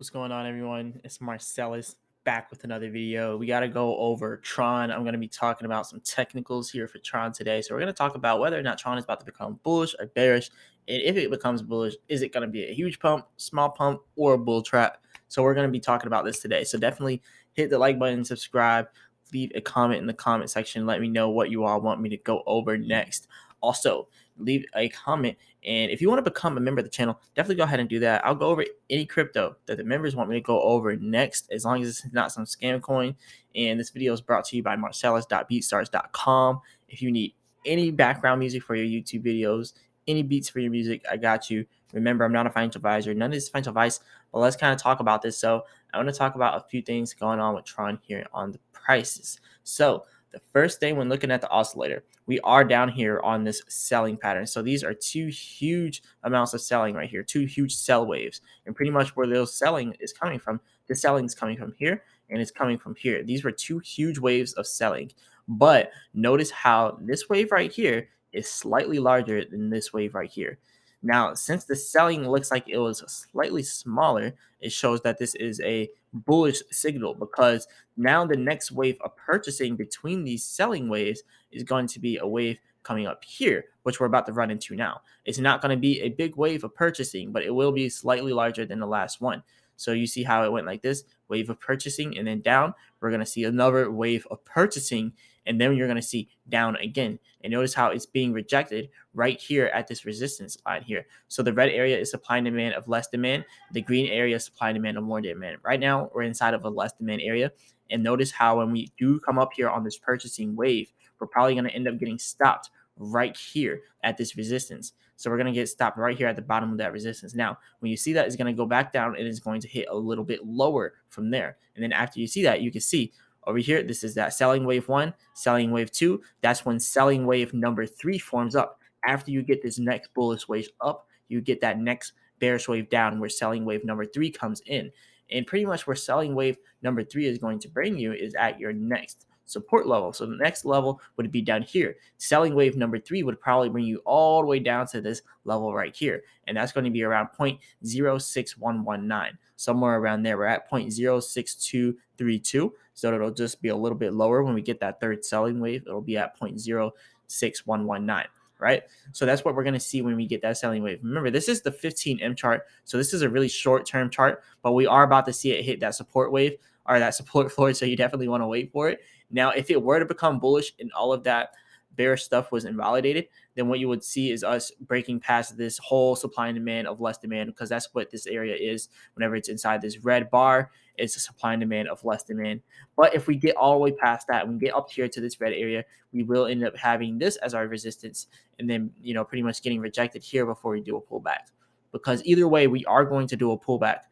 What's going on, everyone? It's Marsellis back with another video. We got to go over Tron. I'm going to be talking about some technicals here for Tron today. So we're going to talk about whether or not Tron is about to become bullish or bearish. And if it becomes bullish, is it going to be a huge pump, small pump, or a bull trap? So we're going to be talking about this today. So definitely hit the like button, subscribe, leave a comment in the comment section. Let me know what you all want me to go over next. Also, leave a comment. And if you want to become a member of the channel, definitely go ahead and do that. I'll go over any crypto that the members want me to go over next, as long as it's not some scam coin. And this video is brought to you by marsellis.beatstars.com. If you need any background music for your YouTube videos, any beats for your music, I got you. Remember, I'm not a financial advisor. None of this is financial advice, but let's kind of talk about this. So I want to talk about a few things going on with Tron here on the prices. So the first thing when looking at the oscillator, we are down here on this selling pattern. So these are two huge amounts of selling right here, two huge sell waves. And pretty much where those selling is coming from, the selling is coming from here and it's coming from here. These were two huge waves of selling. But notice how this wave right here is slightly larger than this wave right here. Now, since the selling looks like it was slightly smaller, it shows that this is a bullish signal, because now the next wave of purchasing between these selling waves is going to be a wave coming up here, which we're about to run into now. It's not going to be a big wave of purchasing, but it will be slightly larger than the last one. So you see how it went like this, wave of purchasing, and then down. We're going to see another wave of purchasing, and then you're going to see down again. And notice how it's being rejected right here at this resistance line here. So the red area is supply and demand of less demand. The green area is supply and demand of more demand. Right now, we're inside of a less demand area. And notice how when we do come up here on this purchasing wave, we're probably going to end up getting stopped right here at this resistance. So we're going to get stopped right here at the bottom of that resistance. Now, when you see that, it's going to go back down and it's going to hit a little bit lower from there. And then after you see that, you can see over here, this is that selling wave 1, selling wave 2. That's when selling wave number 3 forms up. After you get this next bullish wave up, you get that next bearish wave down where selling wave number 3 comes in. And pretty much where selling wave number 3 is going to bring you is at your next support level. So the next level would be down here. Selling wave number 3 would probably bring you all the way down to this level right here. And that's going to be around 0.06119. Somewhere around there. We're at 0.06232. So it'll just be a little bit lower when we get that third selling wave. It'll be at 0.06119. Right? So that's what we're going to see when we get that selling wave. Remember, this is the 15M chart. So this is a really short-term chart, but we are about to see it hit that support wave or that support floor. So you definitely want to wait for it. Now, if it were to become bullish and all of that bearish stuff was invalidated, then what you would see is us breaking past this whole supply and demand of less demand, because that's what this area is. Whenever it's inside this red bar, it's a supply and demand of less demand. But if we get all the way past that, we get up here to this red area, we will end up having this as our resistance, and then pretty much getting rejected here before we do a pullback. Because either way, we are going to do a pullback.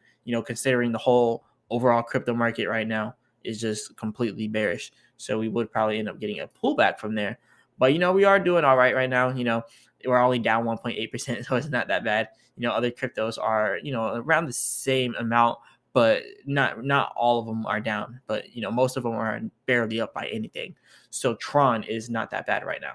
Considering the whole overall crypto market right now is just completely bearish, so we would probably end up getting a pullback from there. But we are doing all right now. We're only down 1.8%, so it's not that bad. Other cryptos are around the same amount, but not all of them are down. But most of them are barely up by anything. So Tron is not that bad right now.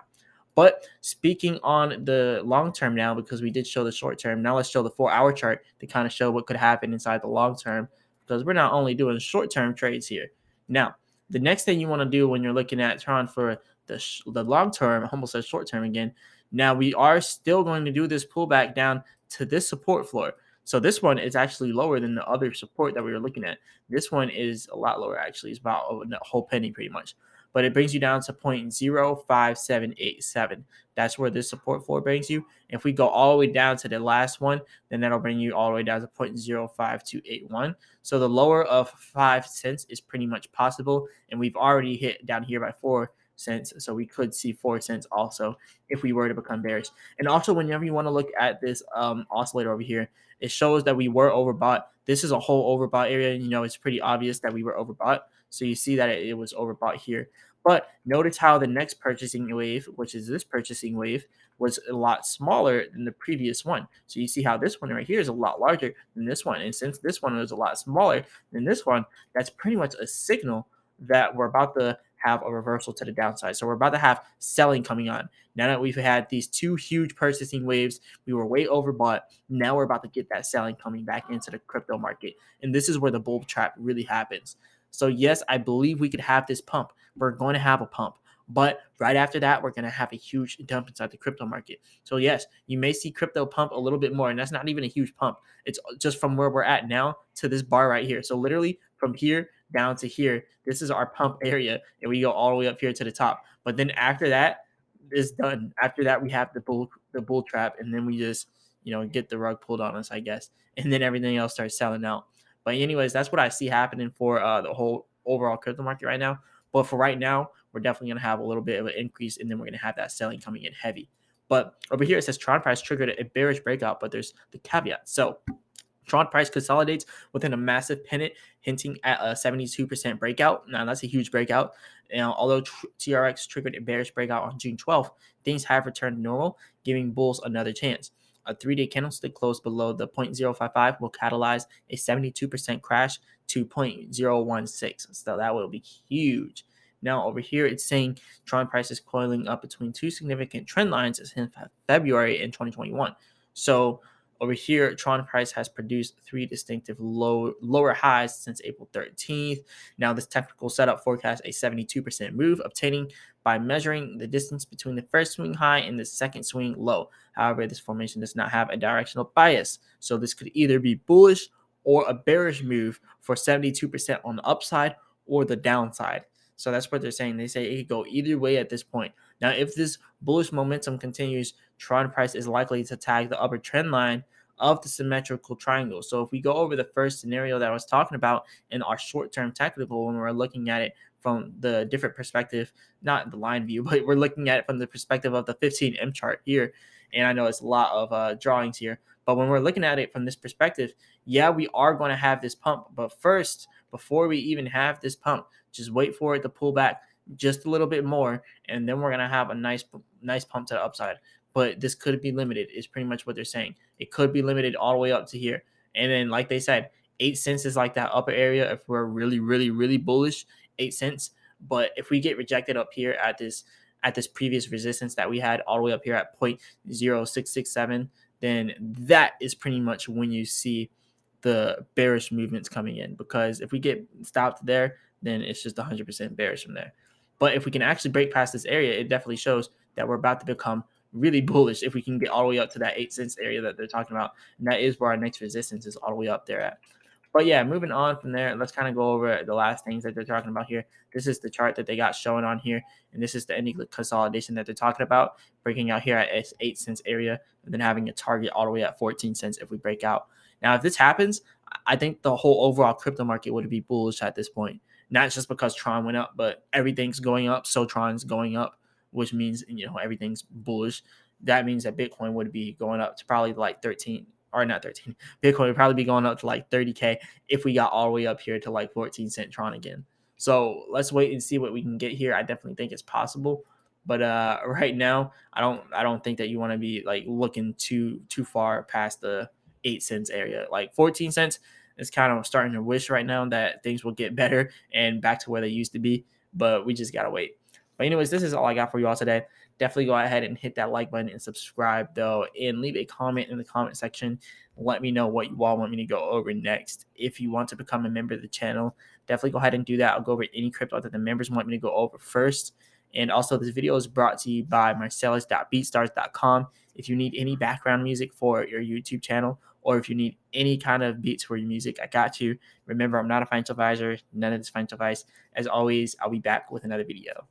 But speaking on the long term now, because we did show the short term, now let's show the 4-hour chart to kind of show what could happen inside the long term, because we're not only doing short term trades here. Now, the next thing you want to do when you're looking at Tron for the long term, I almost said short term again. Now we are still going to do this pullback down to this support floor. So this one is actually lower than the other support that we were looking at. This one is a lot lower, actually. It's about a whole penny pretty much. But it brings you down to 0.05787. That's where this support floor brings you. If we go all the way down to the last one, then that'll bring you all the way down to 0.05281. So the lower of 5 cents is pretty much possible. And we've already hit down here by 4 cents. So we could see 4 cents also if we were to become bearish. And also, whenever you want to look at this oscillator over here, it shows that we were overbought. This is a whole overbought area. It's pretty obvious that we were overbought. So you see that it was overbought here. But notice how the next purchasing wave, which is this purchasing wave, was a lot smaller than the previous one. So you see how this one right here is a lot larger than this one. And since this one was a lot smaller than this one, that's pretty much a signal that we're about to have a reversal to the downside. So we're about to have selling coming on. Now that we've had these two huge purchasing waves, we were way overbought. Now we're about to get that selling coming back into the crypto market. And this is where the bull trap really happens. So yes, I believe we could have this pump. We're going to have a pump. But right after that, we're going to have a huge dump inside the crypto market. So yes, you may see crypto pump a little bit more, and that's not even a huge pump. It's just from where we're at now to this bar right here. So literally from here down to here, this is our pump area, and we go all the way up here to the top. But then after that, it's done. After that, we have the bull trap, and then we just get the rug pulled on us, I guess, and then everything else starts selling out. But anyways, that's what I see happening for the whole overall crypto market right now. But for right now, we're definitely going to have a little bit of an increase, and then we're going to have that selling coming in heavy. But over here, it says Tron price triggered a bearish breakout, but there's the caveat. So Tron price consolidates within a massive pennant, hinting at a 72% breakout. Now, that's a huge breakout. Although TRX triggered a bearish breakout on June 12th, things have returned to normal, giving bulls another chance. A 3-day candlestick closed below the 0.055 will catalyze a 72% crash to 0.016. So that will be huge. Now, over here, it's saying Tron price is coiling up between two significant trend lines since February in 2021. So over here, Tron price has produced three distinctive lower highs since April 13th. Now, this technical setup forecasts a 72% move, obtaining by measuring the distance between the first swing high and the second swing low. However, this formation does not have a directional bias, so this could either be bullish or a bearish move for 72% on the upside or the downside. So that's what they're saying. They say it could go either way at this point. Now, if this bullish momentum continues, Tron price is likely to tag the upper trend line of the symmetrical triangle. So if we go over the first scenario that I was talking about in our short-term technical, when we're looking at it from the different perspective, not the line view, but we're looking at it from the perspective of the 15M chart here. And I know it's a lot of drawings here, but when we're looking at it from this perspective, yeah, we are going to have this pump. But first, before we even have this pump, just wait for it to pull back just a little bit more, and then we're going to have a nice pump to the upside. But this could be limited is pretty much what they're saying. It could be limited all the way up to here. And then, like they said, 8 cents is like that upper area if we're really, really, really bullish, 8 cents. But if we get rejected up here at this previous resistance that we had all the way up here at 0.0667, then that is pretty much when you see the bearish movements coming in. Because if we get stopped there, then it's just 100% bearish from there. But if we can actually break past this area, it definitely shows that we're about to become really bullish if we can get all the way up to that 8 cents area that they're talking about. And that is where our next resistance is all the way up there at. But yeah, moving on from there, let's kind of go over the last things that they're talking about here. This is the chart that they got showing on here, and this is the ending consolidation that they're talking about, breaking out here at 8 cents area, and then having a target all the way at 14 cents if we break out. Now, if this happens, I think the whole overall crypto market would be bullish at this point. Not just because Tron went up, but everything's going up, so Tron's going up, which means everything's bullish. That means that Bitcoin would be going up to probably like 13, or not 13. Bitcoin would probably be going up to like 30K if we got all the way up here to like 14-cent Tron again. So let's wait and see what we can get here. I definitely think it's possible, but right now I don't think that you want to be like looking too far past the 8 cents area. Like 14 cents is kind of starting to wish right now that things will get better and back to where they used to be, but we just gotta wait. But anyways, this is all I got for you all today. Definitely go ahead and hit that like button and subscribe, though, and leave a comment in the comment section. Let me know what you all want me to go over next. If you want to become a member of the channel, definitely go ahead and do that. I'll go over any crypto that the members want me to go over first. And also, this video is brought to you by Marsellis.beatstars.com. If you need any background music for your YouTube channel, or if you need any kind of beats for your music, I got you. Remember, I'm not a financial advisor, none of this financial advice. As always, I'll be back with another video.